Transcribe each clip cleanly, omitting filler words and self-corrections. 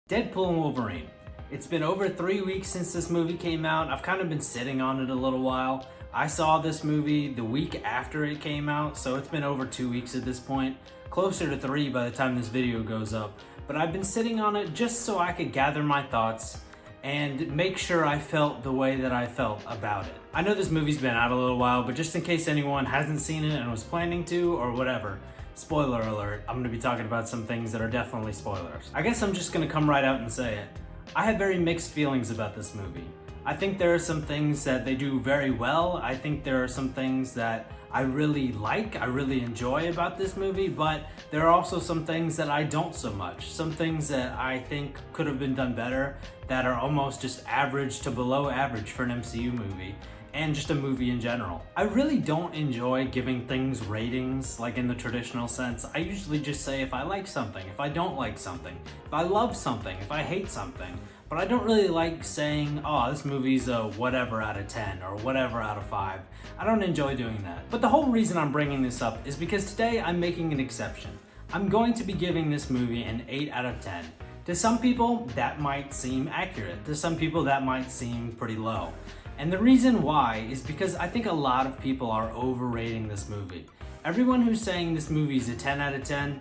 Deadpool and Wolverine. It's been over 3 weeks since this movie came out. I've kind of been sitting on it a little while. I saw this movie the week after it came out, so it's been over 2 weeks at this point. Closer to 3 by the time this video goes up. But I've been sitting on it just so I could gather my thoughts and make sure I felt the way that I felt about it. I know this movie's been out a little while, but just in case anyone hasn't seen it and was planning to or whatever, spoiler alert, I'm gonna be talking about some things that are definitely spoilers. I guess I'm just gonna come right out and say it. I have very mixed feelings about this movie. I think there are some things that they do very well. I think there are some things that I really like, I really enjoy about this movie, but there are also some things that I don't so much. Some things that I think could have been done better, that are almost just average to below average for an MCU movie, and just a movie in general. I really don't enjoy giving things ratings like in the traditional sense. I usually just say if I like something, if I don't like something, if I love something, if I hate something. But I don't really like saying, oh, this movie's a whatever out of 10 or whatever out of 5. I don't enjoy doing that. But the whole reason I'm bringing this up is because today I'm making an exception. I'm going to be giving this movie an 8 out of 10. To some people, that might seem accurate. To some people, that might seem pretty low. And the reason why is because I think a lot of people are overrating this movie. Everyone who's saying this movie is a 10 out of 10,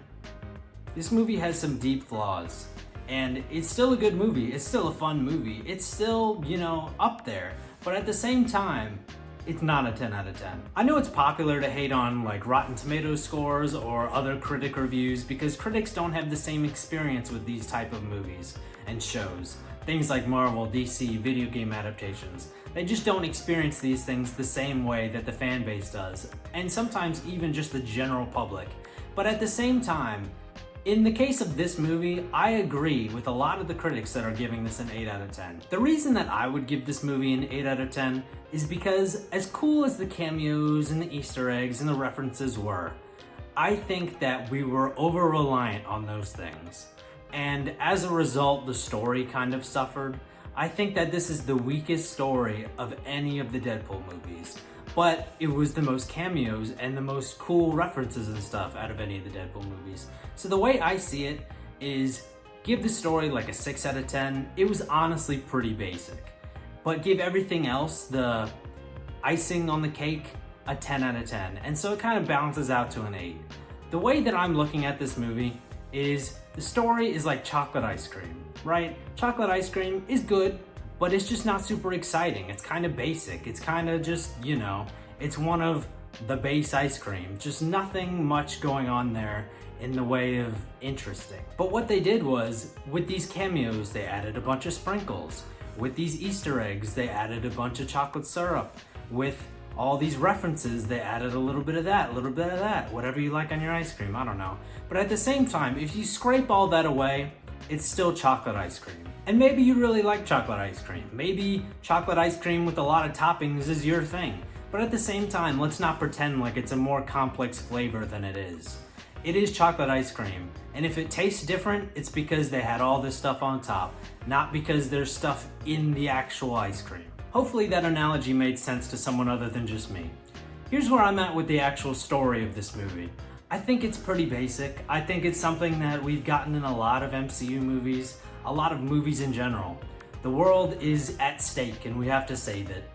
this movie has some deep flaws. And it's still a good movie, it's still a fun movie, it's still, up there. But at the same time, it's not a 10 out of 10. I know it's popular to hate on like Rotten Tomatoes scores or other critic reviews because critics don't have the same experience with these type of movies and shows. Things like Marvel, DC, video game adaptations. They just don't experience these things the same way that the fan base does, and sometimes even just the general public. But at the same time, in the case of this movie, I agree with a lot of the critics that are giving this an 8 out of 10. The reason that I would give this movie an 8 out of 10 is because as cool as the cameos and the Easter eggs and the references were, I think that we were over-reliant on those things. And as a result, the story kind of suffered. I think that this is the weakest story of any of the Deadpool movies. But it was the most cameos and the most cool references and stuff out of any of the Deadpool movies. So the way I see it is give the story like a 6 out of 10. It was honestly pretty basic. But give everything else, the icing on the cake, a 10 out of 10. And so it kind of balances out to an 8. The way that I'm looking at this movie is the story is like chocolate ice cream, right? Chocolate ice cream is good, but it's just not super exciting. It's kind of basic. It's kind of just, it's one of the base ice cream. Just nothing much going on there in the way of interesting. But what they did was, with these cameos, they added a bunch of sprinkles. With these Easter eggs, they added a bunch of chocolate syrup. With all these references, they added a little bit of that, a little bit of that, whatever you like on your ice cream, I don't know. But at the same time, if you scrape all that away, it's still chocolate ice cream. And maybe you really like chocolate ice cream. Maybe chocolate ice cream with a lot of toppings is your thing. But at the same time, let's not pretend like it's a more complex flavor than it is. It is chocolate ice cream. And if it tastes different, it's because they had all this stuff on top, not because there's stuff in the actual ice cream. Hopefully that analogy made sense to someone other than just me. Here's where I'm at with the actual story of this movie. I think it's pretty basic. I think it's something that we've gotten in a lot of MCU movies, a lot of movies in general. The world is at stake and we have to save it.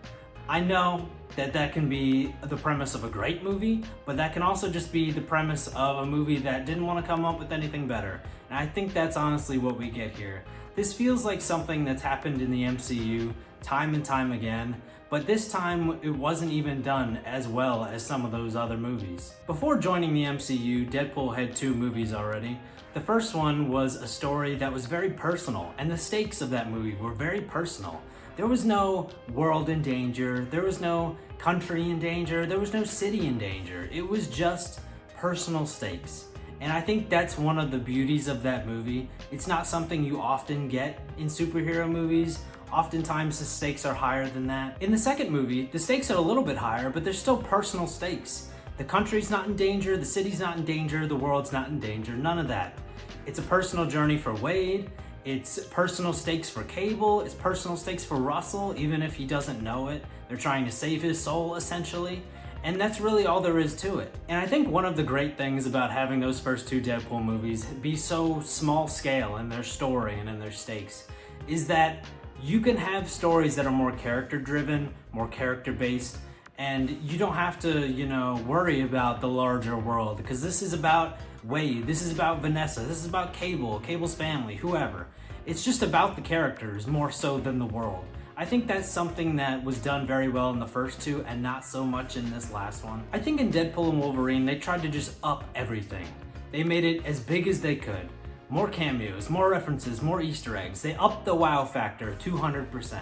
I know that that can be the premise of a great movie, but that can also just be the premise of a movie that didn't want to come up with anything better. And I think that's honestly what we get here. This feels like something that's happened in the MCU time and time again, but this time it wasn't even done as well as some of those other movies. Before joining the MCU, Deadpool had 2 movies already. The first one was a story that was very personal, and the stakes of that movie were very personal. There was no world in danger, there was no country in danger, there was no city in danger. It was just personal stakes. And I think that's one of the beauties of that movie. It's not something you often get in superhero movies. Oftentimes the stakes are higher than that. In the second movie, the stakes are a little bit higher, but they're still personal stakes. The country's not in danger, the city's not in danger, the world's not in danger, none of that. It's a personal journey for Wade, it's personal stakes for Cable, it's personal stakes for Russell, even if he doesn't know it. They're trying to save his soul, essentially. And that's really all there is to it. And I think one of the great things about having those first two Deadpool movies be so small scale in their story and in their stakes is that you can have stories that are more character driven, more character based, and you don't have to, worry about the larger world, because this is about Wade, this is about Vanessa, this is about Cable's family, whoever. It's just about the characters more so than the world. I think that's something that was done very well in the first two and not so much in this last one. I think in Deadpool and Wolverine, they tried to just up everything. They made it as big as they could. More cameos, more references, more Easter eggs. They upped the wow factor 200%.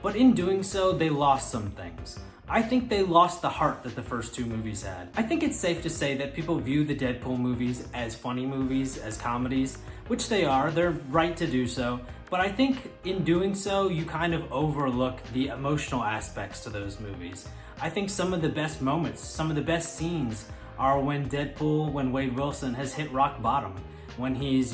But in doing so, they lost some things. I think they lost the heart that the first two movies had. I think it's safe to say that people view the Deadpool movies as funny movies, as comedies, which they are, they're right to do so, but I think in doing so, you kind of overlook the emotional aspects to those movies. I think some of the best moments, some of the best scenes are when Wade Wilson has hit rock bottom, when he's,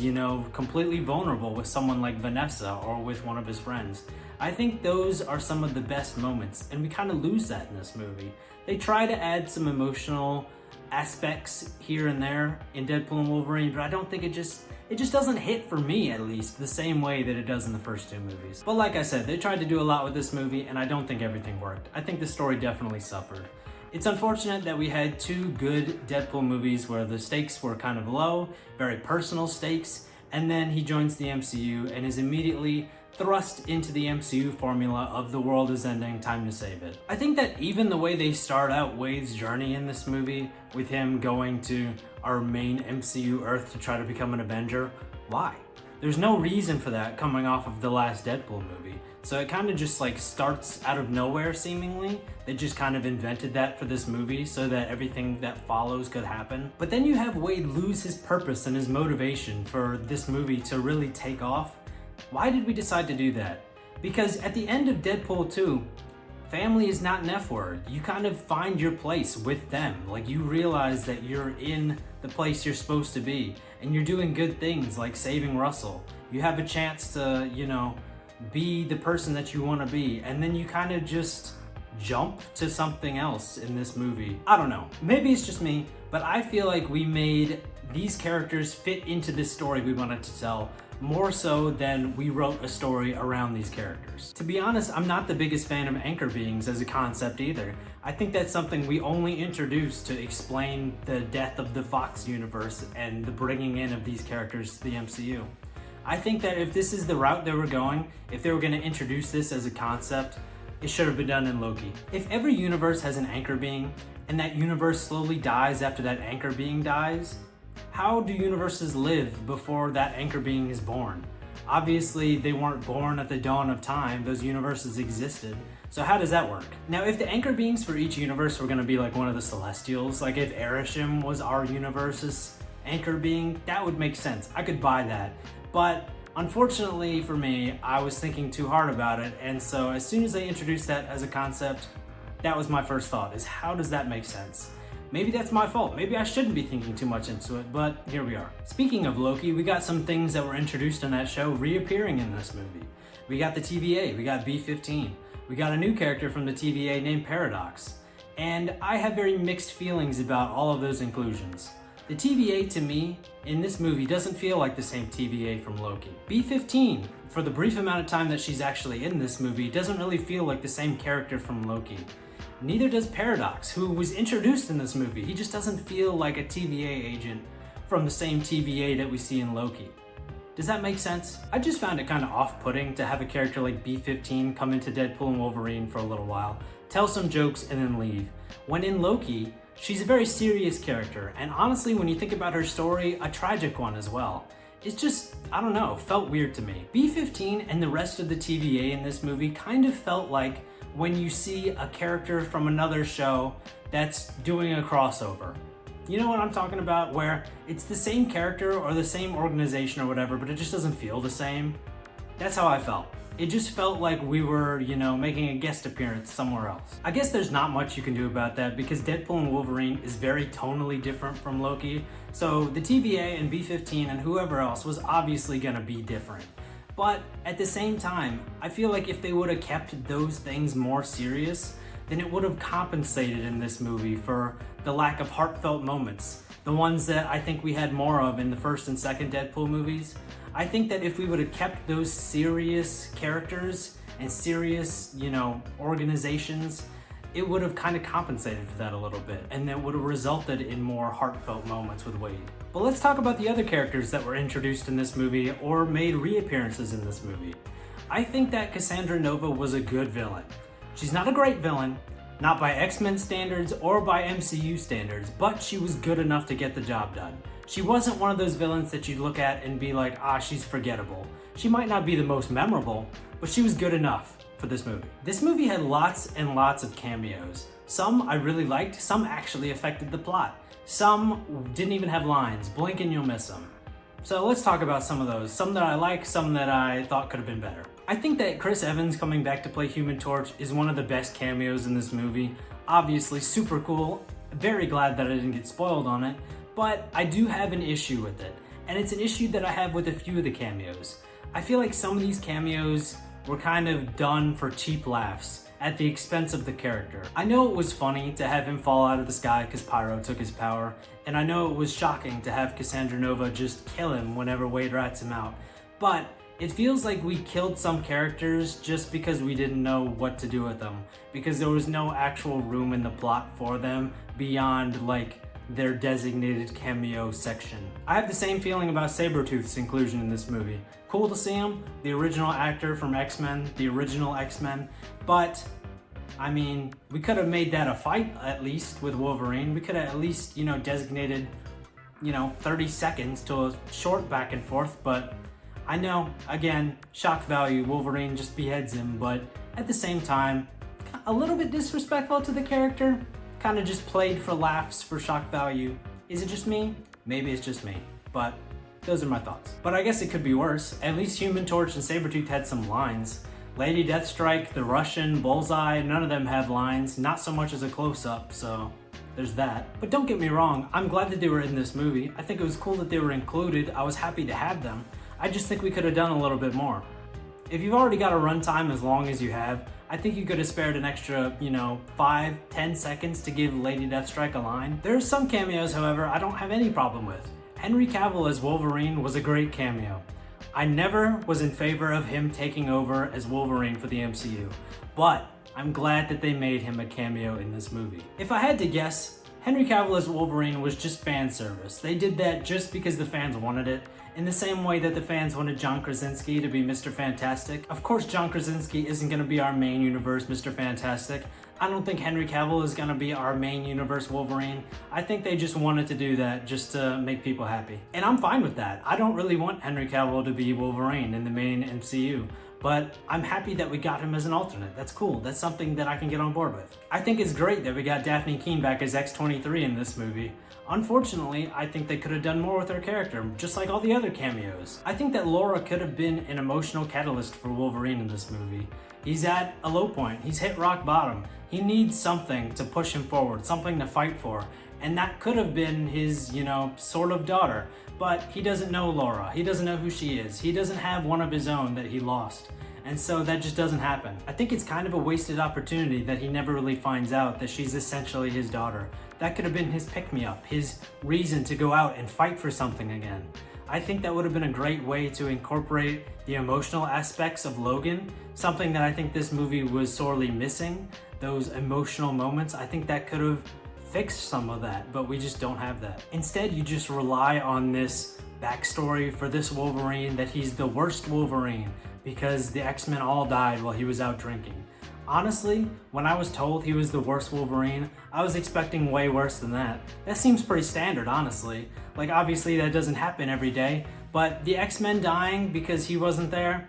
completely vulnerable with someone like Vanessa or with one of his friends. I think those are some of the best moments, and we kind of lose that in this movie. They try to add some emotional aspects here and there in Deadpool and Wolverine, but I don't think it just doesn't hit, for me at least, the same way that it does in the first two movies. But like I said, they tried to do a lot with this movie, and I don't think everything worked. I think the story definitely suffered. It's unfortunate that we had two good Deadpool movies where the stakes were kind of low, very personal stakes, and then he joins the MCU and is immediately thrust into the MCU formula of the world is ending, time to save it. I think that even the way they start out Wade's journey in this movie, with him going to our main MCU Earth to try to become an Avenger, why? There's no reason for that coming off of the last Deadpool movie. So it kind of just starts out of nowhere seemingly. They just kind of invented that for this movie so that everything that follows could happen. But then you have Wade lose his purpose and his motivation for this movie to really take off. Why did we decide to do that? Because at the end of Deadpool 2, family is not an F word. You kind of find your place with them. You realize that you're in the place you're supposed to be, and you're doing good things like saving Russell. You have a chance to, be the person that you want to be, and then you kind of just jump to something else in this movie. I don't know. Maybe it's just me, but I feel like we made these characters fit into this story we wanted to tell more so than we wrote a story around these characters. To be honest, I'm not the biggest fan of anchor beings as a concept either. I think that's something we only introduced to explain the death of the Fox universe and the bringing in of these characters to the MCU. I think that if this is the route they were going, if they were going to introduce this as a concept, it should have been done in Loki. If every universe has an anchor being, and that universe slowly dies after that anchor being dies, how do universes live before that anchor being is born? Obviously, they weren't born at the dawn of time, those universes existed. So how does that work? Now, if the anchor beings for each universe were going to be like one of the Celestials, like if Erisham was our universe's anchor being, that would make sense. I could buy that. But unfortunately for me, I was thinking too hard about it, and so as soon as they introduced that as a concept, that was my first thought, is how does that make sense? Maybe that's my fault. Maybe I shouldn't be thinking too much into it, but here we are. Speaking of Loki, we got some things that were introduced in that show reappearing in this movie. We got the TVA, we got B-15, we got a new character from the TVA named Paradox, and I have very mixed feelings about all of those inclusions. The TVA, to me, in this movie doesn't feel like the same TVA from Loki. B-15, for the brief amount of time that she's actually in this movie, doesn't really feel like the same character from Loki. Neither does Paradox, who was introduced in this movie. He just doesn't feel like a TVA agent from the same TVA that we see in Loki. Does that make sense? I just found it kind of off-putting to have a character like B-15 come into Deadpool and Wolverine for a little while, tell some jokes, and then leave. When in Loki, she's a very serious character, and honestly, when you think about her story, a tragic one as well. It's just, I don't know, felt weird to me. B-15 and the rest of the TVA in this movie kind of felt like when you see a character from another show that's doing a crossover. You know what I'm talking about? Where it's the same character or the same organization or whatever, but it just doesn't feel the same. That's how I felt. It just felt like we were, making a guest appearance somewhere else. I guess there's not much you can do about that because Deadpool and Wolverine is very tonally different from Loki. So the TVA and B-15 and whoever else was obviously gonna be different. But at the same time, I feel like if they would have kept those things more serious, then it would have compensated in this movie for the lack of heartfelt moments, the ones that I think we had more of in the first and second Deadpool movies. I think that if we would have kept those serious characters and serious, organizations, it would have kind of compensated for that a little bit, and that would have resulted in more heartfelt moments with Wade. But let's talk about the other characters that were introduced in this movie or made reappearances in this movie. I think that Cassandra Nova was a good villain. She's not a great villain, not by X-Men standards or by MCU standards, but she was good enough to get the job done. She wasn't one of those villains that you'd look at and be like, she's forgettable. She might not be the most memorable, but she was good enough for this movie. This movie had lots and lots of cameos. Some I really liked, some actually affected the plot. Some didn't even have lines, blink and you'll miss them. So let's talk about some of those. Some that I like, some that I thought could have been better. I think that Chris Evans coming back to play Human Torch is one of the best cameos in this movie. Obviously super cool, very glad that I didn't get spoiled on it, but I do have an issue with it. And it's an issue that I have with a few of the cameos. I feel like some of these cameos were kind of done for cheap laughs at the expense of the character. I know it was funny to have him fall out of the sky because Pyro took his power, and I know it was shocking to have Cassandra Nova just kill him whenever Wade rats him out, but it feels like we killed some characters just because we didn't know what to do with them, because there was no actual room in the plot for them beyond their designated cameo section. I have the same feeling about Sabretooth's inclusion in this movie. Cool to see him, the original actor from X-Men, the original X-Men, but we could have made that a fight at least with Wolverine. We could have at least, designated, 30 seconds to a short back and forth, but I know, again, shock value, Wolverine just beheads him, but at the same time, a little bit disrespectful to the character, kind of just played for laughs, for shock value. Is it just me? Maybe it's just me, but those are my thoughts. But I guess it could be worse. At least Human Torch and Sabretooth had some lines. Lady Deathstrike, the Russian, Bullseye, none of them had lines, not so much as a close-up, so there's that. But don't get me wrong, I'm glad that they were in this movie. I think it was cool that they were included. I was happy to have them. I just think we could have done a little bit more. If you've already got a runtime as long as you have, I think you could have spared an extra, 5-10 seconds to give Lady Deathstrike a line. There are some cameos, however, I don't have any problem with. Henry Cavill as Wolverine was a great cameo. I never was in favor of him taking over as Wolverine for the MCU, but I'm glad that they made him a cameo in this movie. If I had to guess, Henry Cavill as Wolverine was just fan service. They did that just because the fans wanted it, in the same way that the fans wanted John Krasinski to be Mr. Fantastic. Of course, John Krasinski isn't going to be our main universe Mr. Fantastic. I don't think Henry Cavill is going to be our main universe Wolverine. I think they just wanted to do that just to make people happy. And I'm fine with that. I don't really want Henry Cavill to be Wolverine in the main MCU. But I'm happy that we got him as an alternate. That's cool. That's something that I can get on board with. I think it's great that we got Daphne Keane back as X-23 in this movie. Unfortunately, I think they could have done more with her character, just like all the other cameos. I think that Laura could have been an emotional catalyst for Wolverine in this movie. He's at a low point. He's hit rock bottom. He needs something to push him forward, something to fight for. And that could have been his, sort of daughter. But he doesn't know Laura. He doesn't know who she is. He doesn't have one of his own that he lost. And so that just doesn't happen. I think it's kind of a wasted opportunity that he never really finds out that she's essentially his daughter. That could have been his pick-me-up, his reason to go out and fight for something again. I think that would have been a great way to incorporate the emotional aspects of Logan, something that I think this movie was sorely missing, those emotional moments. I think that could have fixed some of that, but we just don't have that. Instead, you just rely on this backstory for this Wolverine, that he's the worst Wolverine because the X-Men all died while he was out drinking. Honestly, when I was told he was the worst Wolverine, I was expecting way worse than that. That seems pretty standard, honestly. Obviously that doesn't happen every day, but the X-Men dying because he wasn't there,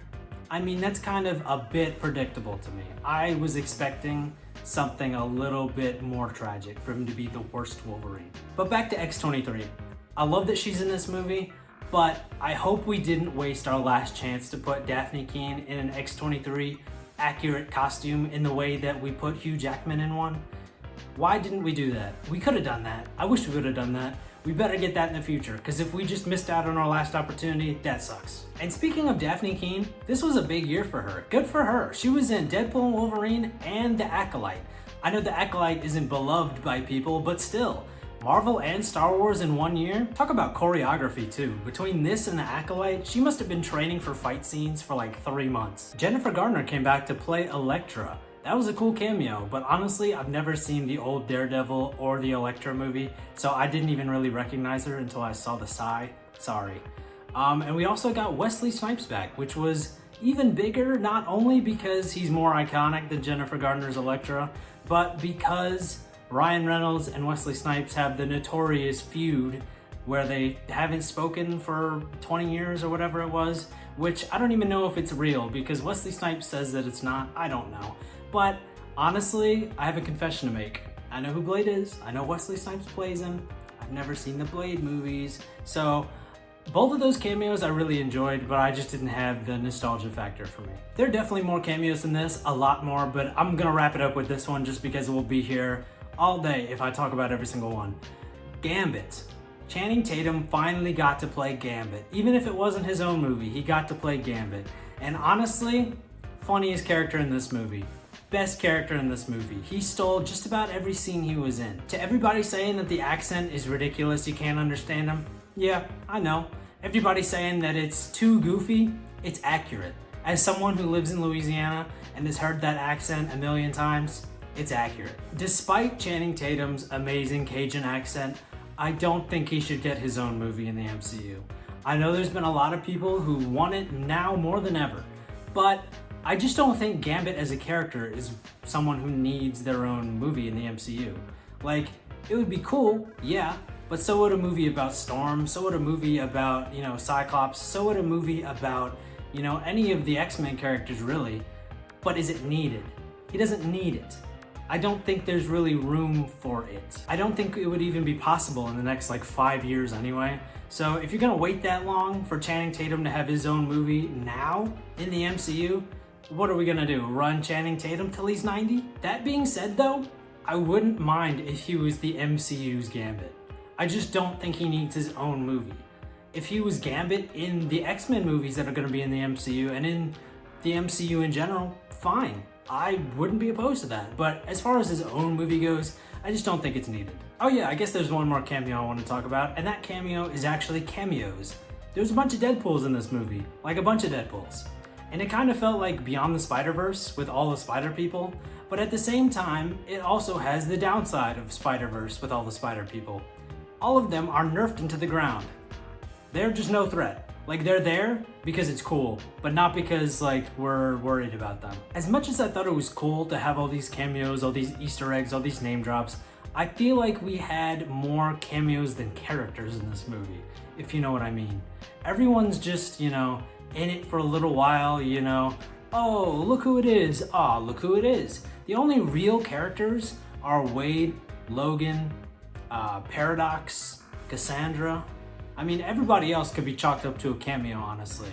that's kind of a bit predictable to me. I was expecting something a little bit more tragic for him to be the worst Wolverine. But back to X-23. I love that she's in this movie, but I hope we didn't waste our last chance to put Daphne Keane in an X-23 accurate costume in the way that we put Hugh Jackman in one. Why didn't we do that? We could have done that. I wish we would have done that. We better get that in the future, because if we just missed out on our last opportunity, that sucks. And speaking of Daphne Keane, this was a big year for her. Good for her. She was in Deadpool and Wolverine and The Acolyte. I know The Acolyte isn't beloved by people, but still, Marvel and Star Wars in 1 year? Talk about choreography too. Between this and The Acolyte, she must have been training for fight scenes for like 3 months. Jennifer Garner came back to play Elektra. That was a cool cameo, but honestly, I've never seen the old Daredevil or the Elektra movie, so I didn't even really recognize her until I saw the Sigh. Sorry. And we also got Wesley Snipes back, which was even bigger, not only because he's more iconic than Jennifer Garner's Elektra, but because Ryan Reynolds and Wesley Snipes have the notorious feud where they haven't spoken for 20 years or whatever it was, which I don't even know if it's real because Wesley Snipes says that it's not. I don't know. But honestly, I have a confession to make. I know who Blade is. I know Wesley Snipes plays him. I've never seen the Blade movies. So both of those cameos I really enjoyed, but I just didn't have the nostalgia factor for me. There are definitely more cameos than this, a lot more, but I'm gonna wrap it up with this one just because we'll be here all day if I talk about every single one. Gambit. Channing Tatum finally got to play Gambit. Even if it wasn't his own movie, he got to play Gambit. And honestly, funniest character in this movie. Best character in this movie. He stole just about every scene he was in. To everybody saying that the accent is ridiculous, you can't understand him, yeah, I know. Everybody saying that it's too goofy, it's accurate. As someone who lives in Louisiana and has heard that accent a million times, it's accurate. Despite Channing Tatum's amazing Cajun accent, I don't think he should get his own movie in the MCU. I know there's been a lot of people who want it now more than ever, but I just don't think Gambit as a character is someone who needs their own movie in the MCU. Like, it would be cool, yeah, but so would a movie about Storm, so would a movie about, Cyclops, so would a movie about, any of the X-Men characters really. But is it needed? He doesn't need it. I don't think there's really room for it. I don't think it would even be possible in the next 5 years anyway. So if you're gonna wait that long for Channing Tatum to have his own movie now in the MCU, what are we gonna do? Run Channing Tatum till he's 90? That being said though, I wouldn't mind if he was the MCU's Gambit. I just don't think he needs his own movie. If he was Gambit in the X-Men movies that are gonna be in the MCU and in the MCU in general, fine. I wouldn't be opposed to that. But as far as his own movie goes, I just don't think it's needed. Oh yeah, I guess there's one more cameo I want to talk about, and that cameo is actually cameos. There's a bunch of Deadpools in this movie, like a bunch of Deadpools. And it kind of felt like Beyond the Spider-Verse with all the Spider People, but at the same time, it also has the downside of Spider-Verse with all the Spider People. All of them are nerfed into the ground. They're just no threat. They're there because it's cool, but not because we're worried about them. As much as I thought it was cool to have all these cameos, all these Easter eggs, all these name drops, I feel like we had more cameos than characters in this movie, if you know what I mean. Everyone's just, in it for a little while, oh, look who it is, ah, look who it is. The only real characters are Wade, Logan, Paradox, Cassandra. I mean, everybody else could be chalked up to a cameo, honestly.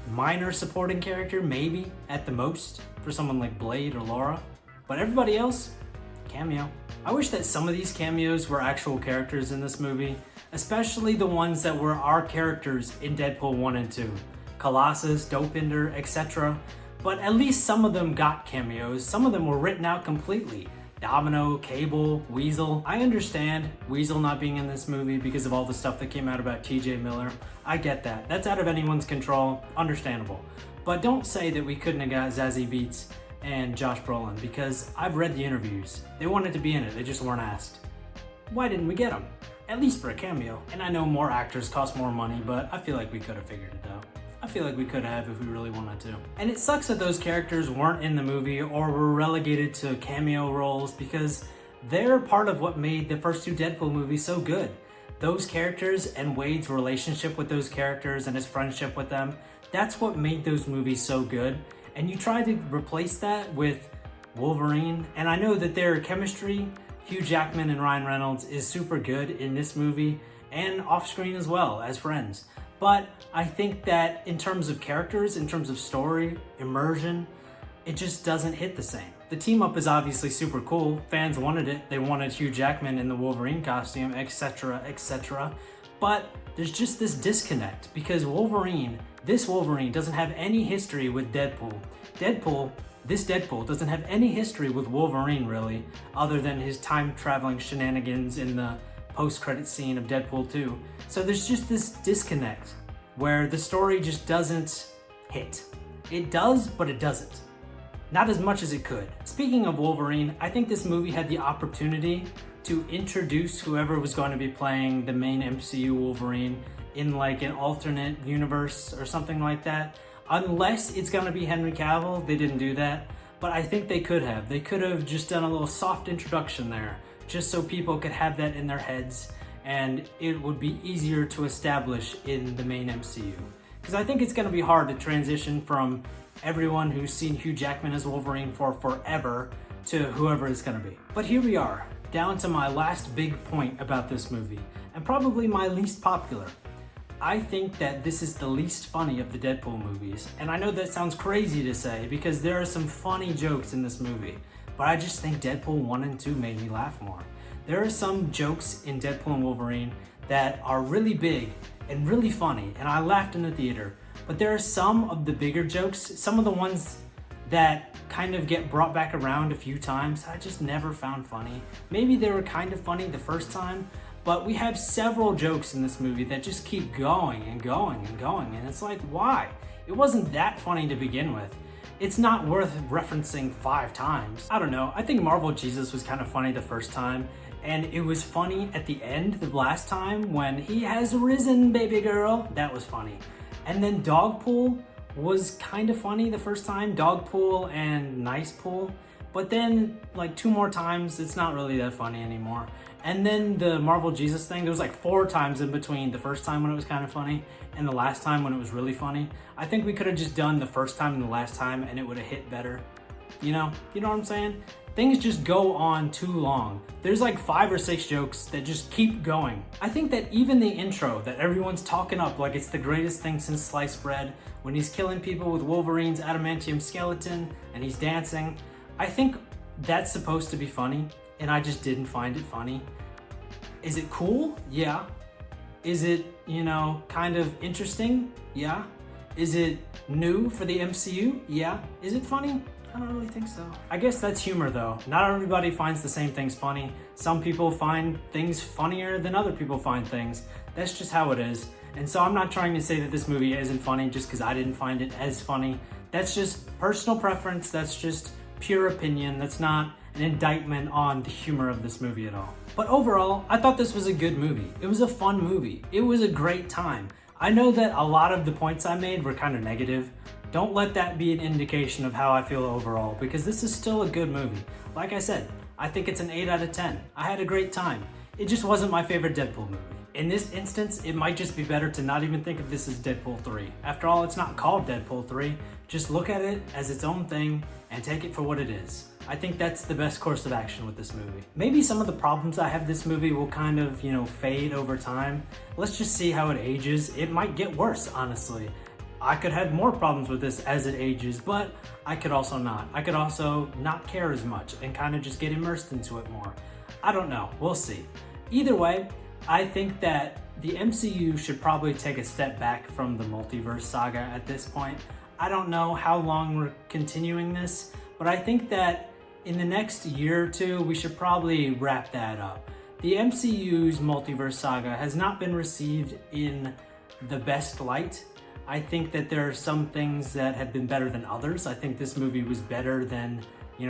Minor supporting character, maybe, at the most, for someone like Blade or Laura. But everybody else, cameo. I wish that some of these cameos were actual characters in this movie, especially the ones that were our characters in Deadpool 1 and 2. Colossus, Dopinder, etc. But at least some of them got cameos. Some of them were written out completely. Domino, Cable, Weasel. I understand Weasel not being in this movie because of all the stuff that came out about TJ Miller. I get that. That's out of anyone's control. Understandable. But don't say that we couldn't have got Zazie Beetz and Josh Brolin because I've read the interviews. They wanted to be in it. They just weren't asked. Why didn't we get them? At least for a cameo. And I know more actors cost more money, but I feel like we could have figured it out. I feel like we could have if we really wanted to. And it sucks that those characters weren't in the movie or were relegated to cameo roles because they're part of what made the first two Deadpool movies so good. Those characters and Wade's relationship with those characters and his friendship with them, that's what made those movies so good. And you try to replace that with Wolverine, and I know that their chemistry, Hugh Jackman and Ryan Reynolds, is super good in this movie and off screen as well as friends. But I think that in terms of characters, in terms of story, immersion, it just doesn't hit the same. The team up is obviously super cool. Fans wanted it. They wanted Hugh Jackman in the Wolverine costume, etc., etc. But there's just this disconnect because this Wolverine doesn't have any history with Deadpool. Deadpool This Deadpool doesn't have any history with Wolverine really, other than his time-traveling shenanigans in the post-credit scene of Deadpool 2. So there's just this disconnect where the story just doesn't hit. It does, but it doesn't. Not as much as it could. Speaking of Wolverine, I think this movie had the opportunity to introduce whoever was going to be playing the main MCU Wolverine in like an alternate universe or something like that. Unless it's going to be Henry Cavill, they didn't do that. But I think they could have. They could have just done a little soft introduction there, just so people could have that in their heads and it would be easier to establish in the main MCU. Because I think it's going to be hard to transition from everyone who's seen Hugh Jackman as Wolverine for forever to whoever it's going to be. But here we are, down to my last big point about this movie, and probably my least popular. I think that this is the least funny of the Deadpool movies, and I know that sounds crazy to say because there are some funny jokes in this movie, but I just think Deadpool 1 and 2 made me laugh more. There are some jokes in Deadpool and Wolverine that are really big and really funny, and I laughed in the theater. But there are some of the bigger jokes, some of the ones that kind of get brought back around a few times, I just never found funny. Maybe they were kind of funny the first time, but we have several jokes in this movie that just keep going and going and going, and it's like, why? It wasn't that funny to begin with. It's not worth referencing 5 times. I don't know, I think Marvel Jesus was kind of funny the first time, and it was funny at the end the last time when he has risen, baby girl. That was funny. And then Dogpool was kind of funny the first time, Dogpool and Nice Pool. But then like 2 more times, it's not really that funny anymore. And then the Marvel Jesus thing, there was like 4 times in between the first time when it was kind of funny and the last time when it was really funny. I think we could have just done the first time and the last time and it would have hit better. You know what I'm saying? Things just go on too long. There's like 5 or 6 jokes that just keep going. I think that even the intro that everyone's talking up like it's the greatest thing since sliced bread, when he's killing people with Wolverine's adamantium skeleton and he's dancing, I think that's supposed to be funny, and I just didn't find it funny. Is it cool? Yeah. Is it, kind of interesting? Yeah. Is it new for the MCU? Yeah. Is it funny? I don't really think so. I guess that's humor though. Not everybody finds the same things funny. Some people find things funnier than other people find things. That's just how it is. And so I'm not trying to say that this movie isn't funny just because I didn't find it as funny. That's just personal preference. That's just pure opinion. That's not an indictment on the humor of this movie at all. But overall, I thought this was a good movie. It was a fun movie. It was a great time. I know that a lot of the points I made were kind of negative. Don't let that be an indication of how I feel overall, because this is still a good movie. Like I said, I think it's an 8 out of 10. I had a great time. It just wasn't my favorite Deadpool movie. In this instance, it might just be better to not even think of this as Deadpool 3. After all, it's not called Deadpool 3. Just look at it as its own thing and take it for what it is. I think that's the best course of action with this movie. Maybe some of the problems I have with this movie will kind of, fade over time. Let's just see how it ages. It might get worse, honestly. I could have more problems with this as it ages, but I could also not. I could also not care as much and kind of just get immersed into it more. I don't know, we'll see. Either way, I think that the MCU should probably take a step back from the multiverse saga at this point. I don't know how long we're continuing this, but I think that in the next year or 2, we should probably wrap that up. The MCU's multiverse saga has not been received in the best light. I think that there are some things that have been better than others. I think this movie was better than,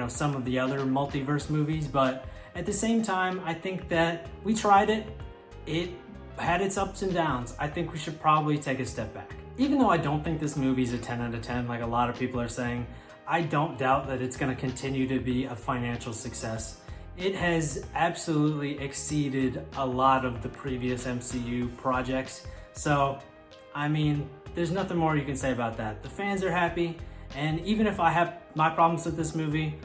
some of the other multiverse movies, but at the same time, I think that we tried it. It had its ups and downs. I think we should probably take a step back. Even though I don't think this movie's a 10 out of 10, like a lot of people are saying, I don't doubt that it's gonna continue to be a financial success. It has absolutely exceeded a lot of the previous MCU projects. So, there's nothing more you can say about that. The fans are happy, and even if I have my problems with this movie,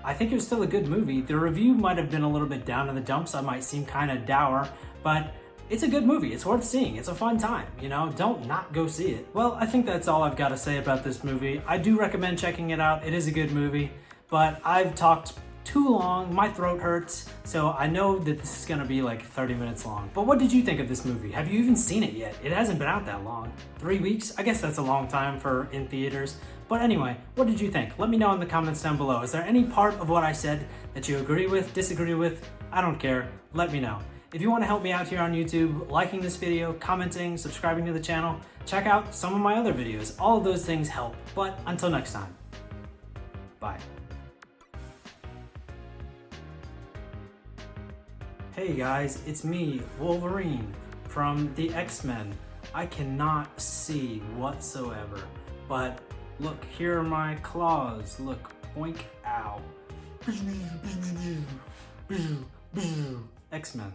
I think it was still a good movie. The review might have been a little bit down in the dumps. I might seem kind of dour, but it's a good movie. It's worth seeing. It's a fun time, Don't not go see it. Well, I think that's all I've got to say about this movie. I do recommend checking it out. It is a good movie, but I've talked too long. My throat hurts, so I know that this is gonna be like 30 minutes long. But what did you think of this movie? Have you even seen it yet? It hasn't been out that long. 3 weeks? I guess that's a long time for in theaters. But anyway, what did you think? Let me know in the comments down below. Is there any part of what I said that you agree with, disagree with? I don't care. Let me know. If you want to help me out here on YouTube, liking this video, commenting, subscribing to the channel, check out some of my other videos. All of those things help. But until next time, bye. Hey guys, it's me, Wolverine, from the X-Men. I cannot see whatsoever, but look, here are my claws. Look, boink, ow. X-Men.